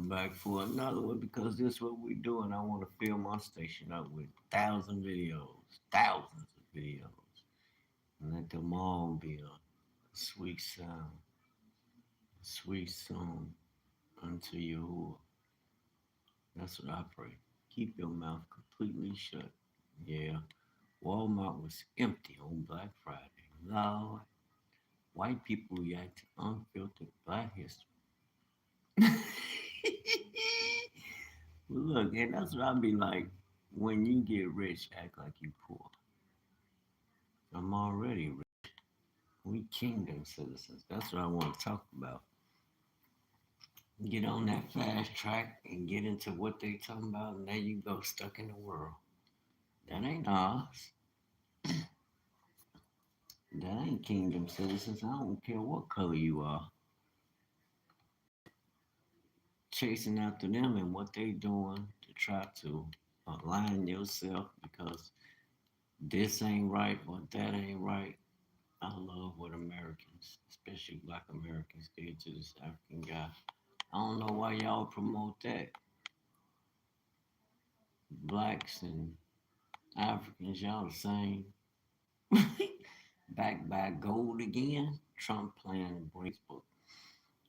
come back for another one because this is what we do, and I want to fill my station up with thousands of videos, and let them all be a sweet sound, a sweet song unto you. That's what I pray. Keep your mouth completely shut. Yeah, Walmart was empty on Black Friday. Lord, white people react to unfiltered Black history. Look, and that's what I be like. When you get rich, act like you poor. I'm already rich. We kingdom citizens. That's what I want to talk about. Get on that fast track and get into what they talking about, and there you go, stuck in the world. That ain't ours. That ain't kingdom citizens. I don't care what color you are. Chasing after them and what they doing to try to align yourself because this ain't right or that ain't right. I love what Americans, especially Black Americans, did to this African guy. I don't know why y'all promote that. Blacks and Africans, y'all the same. Back by gold again. Trump playing book.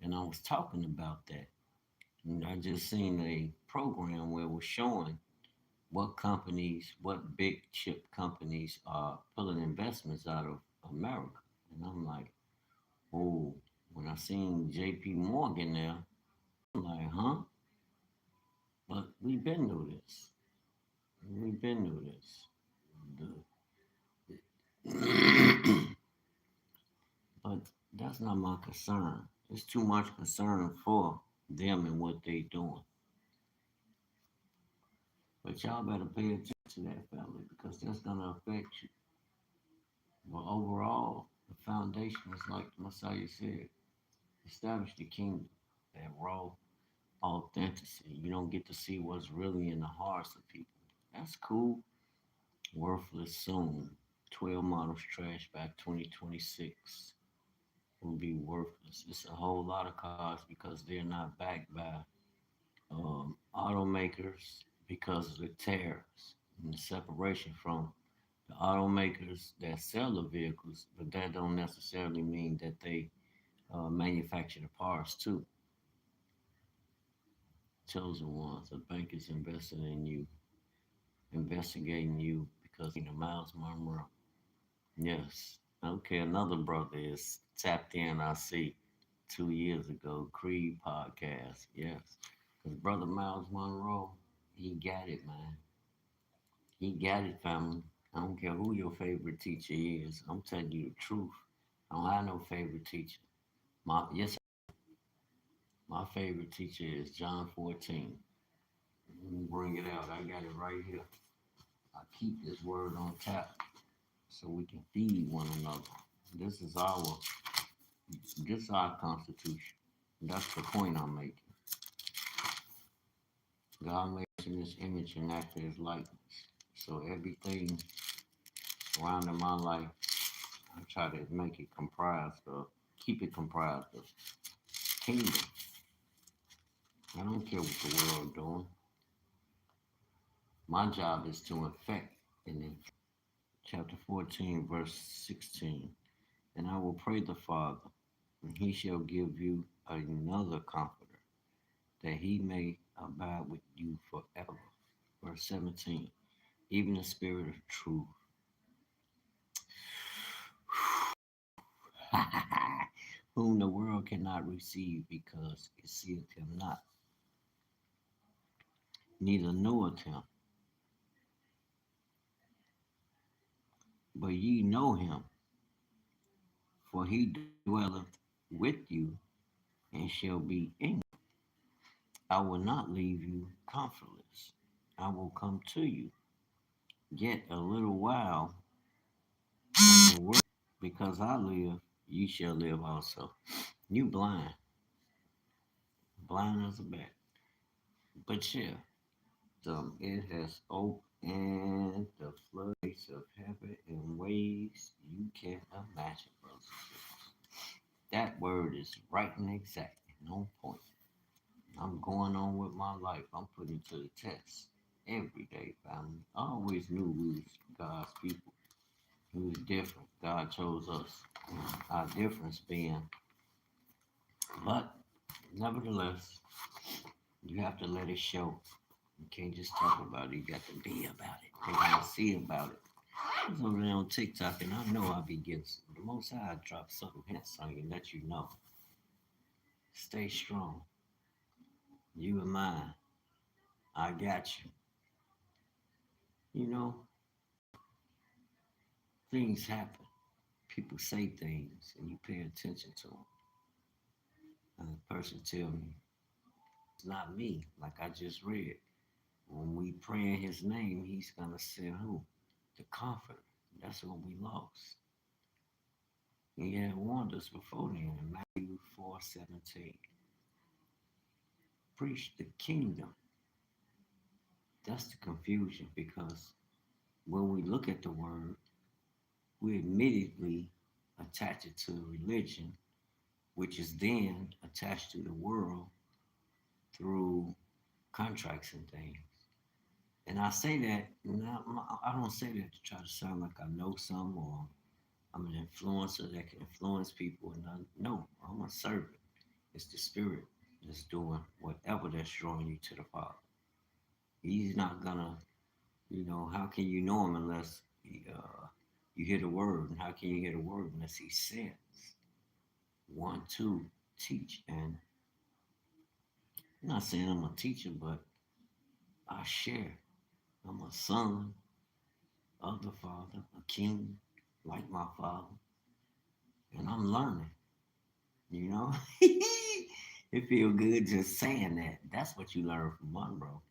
And I was talking about that. And I just seen a program where it was showing what companies, what big chip companies are pulling investments out of America. And I'm like, oh, when I seen JP Morgan there, I'm like, huh? But we've been through this. We've been through this. But that's not my concern. It's too much concern for them and what they doing. But y'all better pay attention to that family because that's gonna affect you. But overall, the foundation is like the Messiah said, establish the kingdom, that raw authenticity. You don't get to see what's really in the hearts of people. That's cool. Worthless soon. 12 models trash by 2026 will be worthless. It's a whole lot of cars because they're not backed by automakers because of the tariffs and the separation from the automakers that sell the vehicles, but that don't necessarily mean that they manufacture the parts too. Chosen ones, a bank is invested in you, investigating you because you know Miles Monroe. Yes. Okay, another brother is tapped in. I see 2 years ago, Creed podcast. Yes, because brother Miles Monroe, he got it, man. He got it, family. I don't care who your favorite teacher is. I'm telling you the truth. I don't have no favorite teacher. Yes, my favorite teacher is John 14. Let me bring it out. I got it right here. I keep this word on tap so we can feed one another. This is our this is our constitution. That's the point I'm making. God made us in his image and after his likeness. So everything around in my life, I try to make it comprised of, keep it comprised of kingdom. I don't care what the world doing. My job is to infect and influence. Chapter 14, verse 16. And I will pray the Father, and he shall give you another comforter, that he may abide with you forever. Verse 17. Even the spirit of truth, whom the world cannot receive because it seeth him not, neither knoweth him. But ye know him, for he dwelleth with you and shall be in you. I will not leave you comfortless. I will come to you. Yet a little while, and the word, because I live, ye shall live also. You blind, blind as a bat. But yeah, it has opened the floodgates of heaven in ways you can't imagine, brothers and sisters. That word is right and exact and on point. I'm going on with my life. I'm putting it to the test every day, family. I always knew we was God's people. We was different. God chose us. Our difference being, but nevertheless, you have to let it show. You can't just talk about it. You got to be about it. They got to see about it. I was over there on TikTok, and I know I'll be getting the most I drop something hints on you, and let you know. Stay strong. You and mine. I got you. You know, things happen. People say things, and you pay attention to them. And the person tell me, it's not me, like I just read. When we pray in his name, he's going to send who? The comforter. That's what we lost. He had warned us before then in Matthew 4:17. Preach the kingdom. That's the confusion because when we look at the word, we immediately attach it to religion, which is then attached to the world through contracts and things. And I say that, I don't say that to try to sound like I know some or I'm an influencer that can influence people. And no, I'm a servant. It's the spirit that's doing whatever that's drawing you to the Father. He's not gonna, how can you know him unless you hear the word? And how can you hear the word unless he sends one to teach? And I'm not saying I'm a teacher, but I share. I'm a son of the Father, a king like my Father, and I'm learning. You know, it feel good just saying that. That's what you learn from Monroe.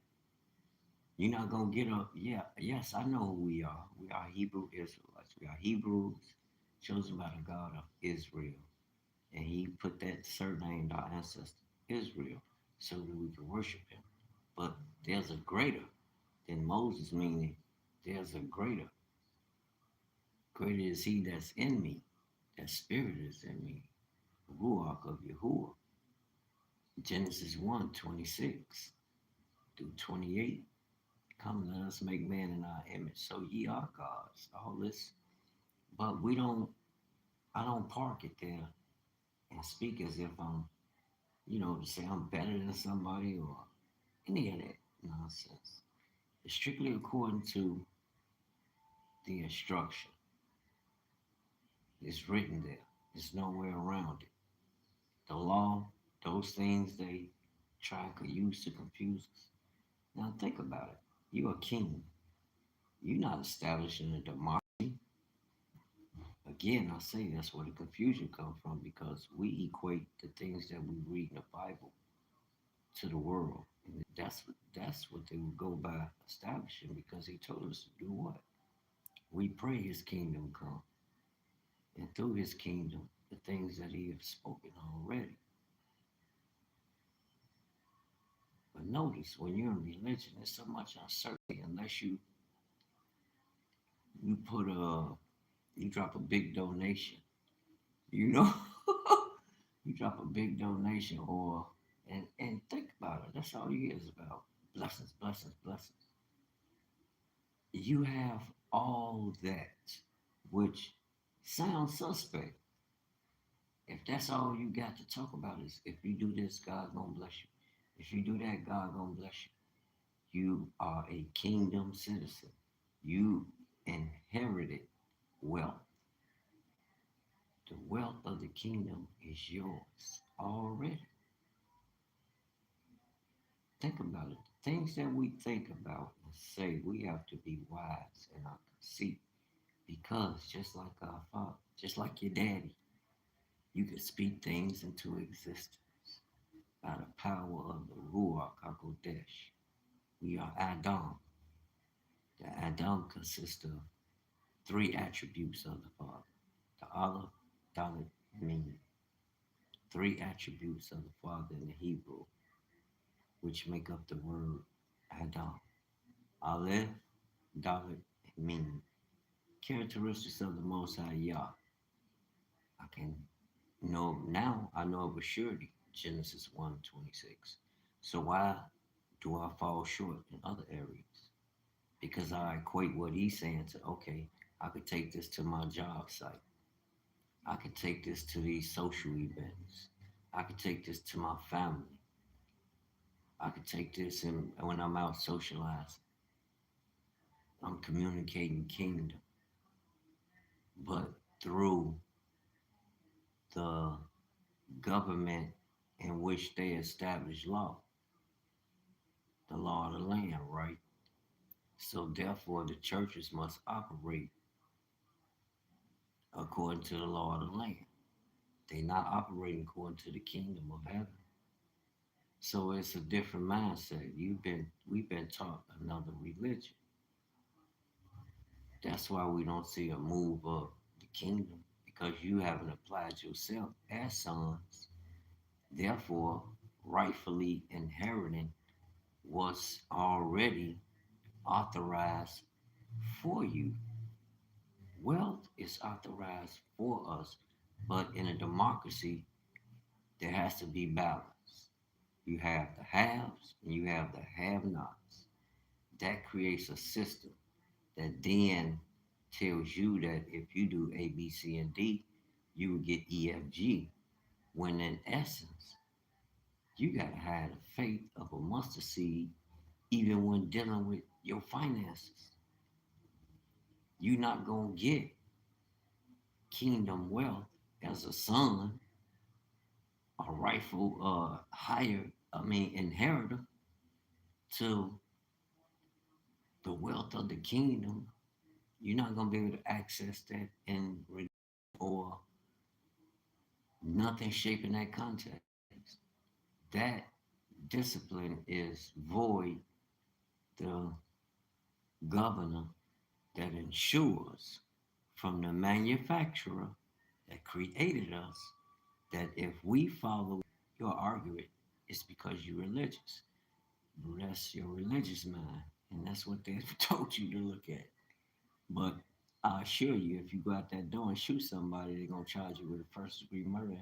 You're not gonna get up. Yeah, yes, I know who we are. We are Hebrew Israelites. We are Hebrews, chosen by the God of Israel, and He put that surname to our ancestor Israel, so that we can worship Him. But there's a greater than Moses, meaning there's a greater. Greater is He that's in me. That Spirit is in me. Ruach of Yahuwah. Genesis 1:26 through 28. Come, let us make man in our image. So ye are gods. All this. But I don't park it there and speak as if I'm, to say I'm better than somebody or any of that nonsense. It's strictly according to the instruction. It's written there. There's nowhere around it. The law, those things they try to use to confuse us. Now think about it. You're a king. You're not establishing a democracy. Again, I say that's where the confusion comes from because we equate the things that we read in the Bible to the world. And that's what they would go by establishing because he told us to do what? We pray his kingdom come. And through his kingdom, the things that he has spoken already. But notice when you're in religion, there's so much uncertainty unless you put you drop a big donation. You know? You drop a big donation and think about it. That's all you get is about blessings, blessings, blessings. You have all that, which sounds suspect. If that's all you got to talk about is if you do this, God gonna bless you. If you do that, God gonna bless you. You are a kingdom citizen. You inherited wealth. The wealth of the kingdom is yours already. Think about it. The things that we think about and say, we have to be wise in our conceit. Because just like our father, just like your daddy, you can speak things into existence by the power of the Ruach HaKodesh. We are Adam. The Adam consists of three attributes of the Father. The Aleph, Dalet, Mem. Three attributes of the Father in the Hebrew, which make up the word Adam. Aleph, Dalet, and Mem. Characteristics of the Most High Yah. I know of a surety, Genesis 1:26. So why do I fall short in other areas? Because I equate what he's saying to, okay, I could take this to my job site. I could take this to these social events. I could take this to my family. I could take this and when I'm out socializing, I'm communicating kingdom. But through the government in which they establish law, the law of the land, right? So therefore the churches must operate according to the law of the land. They're not operating according to the kingdom of heaven. So it's a different mindset. We've been taught another religion. That's why we don't see a move of the kingdom because you haven't applied yourself as sons, therefore rightfully inheriting what's already authorized for you. Wealth is authorized for us, but in a democracy, there has to be balance. You have the haves and you have the have nots. That creates a system that then tells you that if you do A, B, C, and D, you will get E, F, G. When in essence, you got to have the faith of a mustard seed, even when dealing with your finances. You're not going to get kingdom wealth as a son, a rightful inheritor to the wealth of the kingdom. You're not going to be able to access that in or nothing shaping that context. That discipline is void the governor that ensures from the manufacturer that created us that if we follow your argument, it's because you're religious. That's your religious mind. And that's what they told you to look at. But I assure you, if you go out that door and shoot somebody, they're going to charge you with a first degree murder.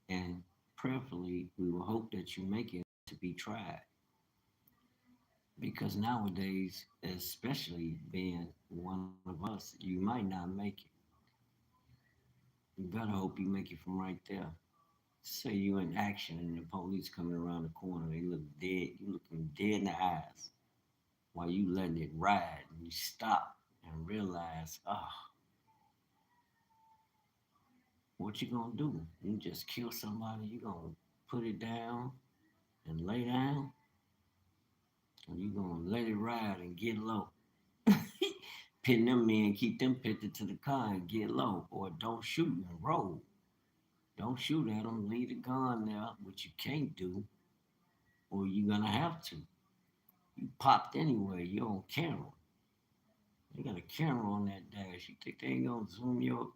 And prayerfully, we will hope that you make it to be tried. Because nowadays, especially being one of us, you might not make it. You better hope you make it from right there. Say you in action and the police coming around the corner, they look dead, you looking dead in the eyes while you letting it ride and you stop and realize, what you gonna do? You just kill somebody, you gonna put it down and lay down, or you gonna let it ride and get low. Pin them men, keep them pitted to the car and get low, or don't shoot and roll. Don't shoot at them, leave the gun there, which you can't do, or you're gonna have to. You popped anyway, you're on camera. They got a camera on that dash. You think they ain't gonna zoom you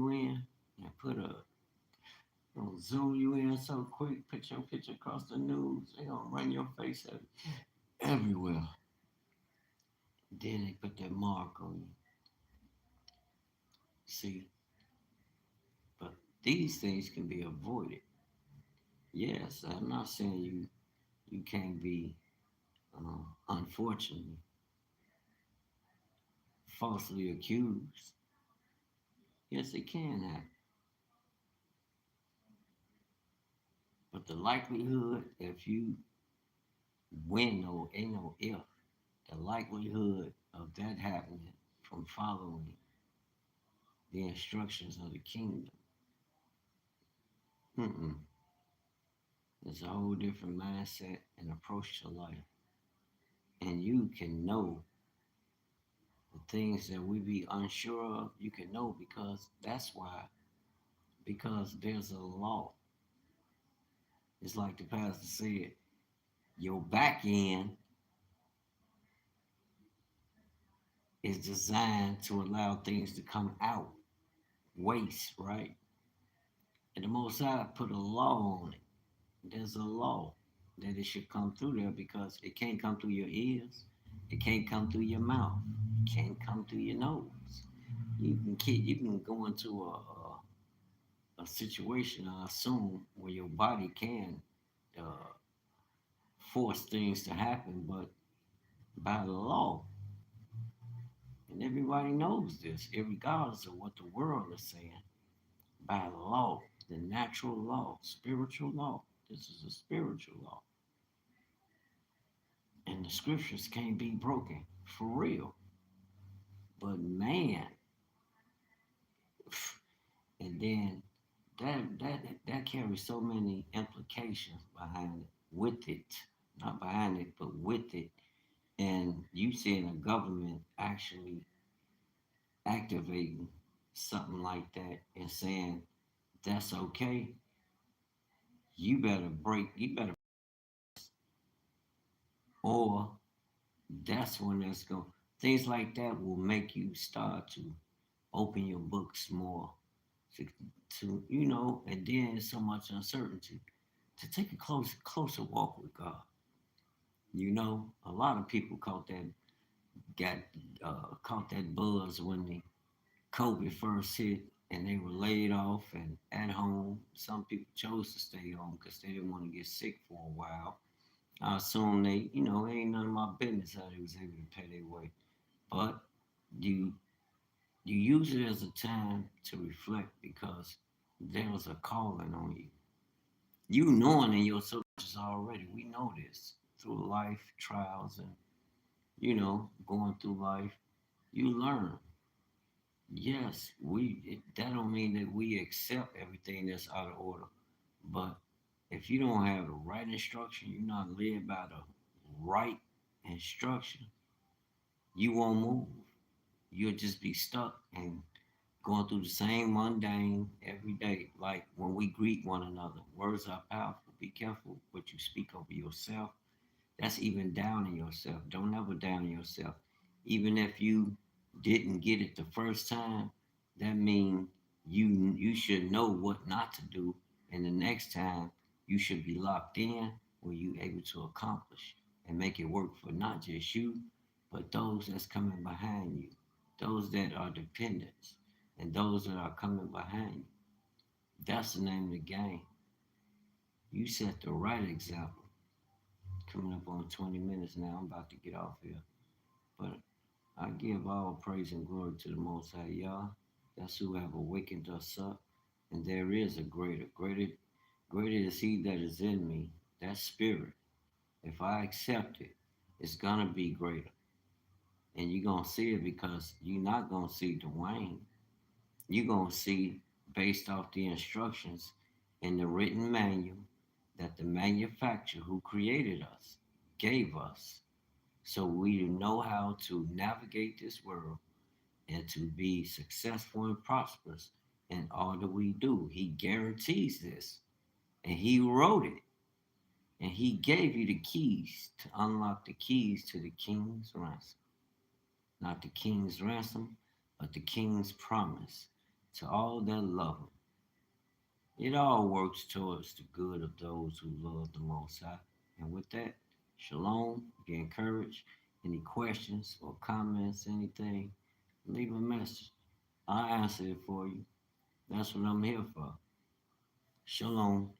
in and put a gonna zoom you in so quick, put your picture across the news. They gonna run your face everywhere. Then they put that mark on you. See, but these things can be avoided. Yes, I'm not saying you can't be unfortunately falsely accused. Yes, it can happen. But the likelihood, if you win, no, ain't no if, the likelihood of that happening from following the instructions of the kingdom, mm-mm, it's a whole different mindset and approach to life. And you can know the things that we be unsure of, you can know because that's why, because there's a law. It's like the pastor said, your back end is designed to allow things to come out, waste, right? And the Most High put a law on it. There's a law that it should come through there because it can't come through your ears, it can't come through your mouth, it can't come through your nose. You can go into a situation, I assume, where your body can uh, force things to happen, but by the law. And everybody knows this, regardless of what the world is saying. By the law, the natural law, spiritual law. This is a spiritual law. And the scriptures can't be broken for real. But man, and then that carries so many implications behind it, with it, not behind it, but with it. And you seeing a government actually activating something like that and saying that's okay, you better, or that's when that's going. Things like that will make you start to open your books more to, and then so much uncertainty to take a closer walk with God. A lot of people got caught that buzz when the COVID first hit and they were laid off and at home. Some people chose to stay home because they didn't want to get sick for a while. I assume it ain't none of my business how they was able to pay their way. But you you use it as a time to reflect because there was a calling on you. You knowing in your subconscious already. We know this through life trials and going through life. You learn. Yes, that don't mean that we accept everything that's out of order. But if you don't have the right instruction, you're not led by the right instruction, you won't move. You'll just be stuck and going through the same mundane every day. Like when we greet one another, words are powerful. Be careful what you speak over yourself. That's even downing yourself. Don't ever down yourself. Even if you didn't get it the first time, that means you should know what not to do, and the next time you should be locked in where you able to accomplish and make it work for not just you, but those that's coming behind you, those that are dependents, and those that are coming behind you. That's the name of the game. You set the right example. Coming up on 20 minutes now. I'm about to get off here. But I give all praise and glory to the Most High Yah. That's who have awakened us up. And there is a greater. Greater is he that is in me. That spirit. If I accept it, it's gonna be greater. And you're gonna see it because you're not gonna see Dwayne. You're gonna see based off the instructions in the written manual that the manufacturer who created us gave us, so we know how to navigate this world and to be successful and prosperous in all that we do. He guarantees this, and he wrote it, and he gave you the keys to unlock the keys to the king's ransom. Not the king's ransom, but the king's promise to all that love him. It all works towards the good of those who love the Most High. And with that, shalom, be encouraged. Any questions or comments, anything, leave a message. I'll answer it for you. That's what I'm here for. Shalom.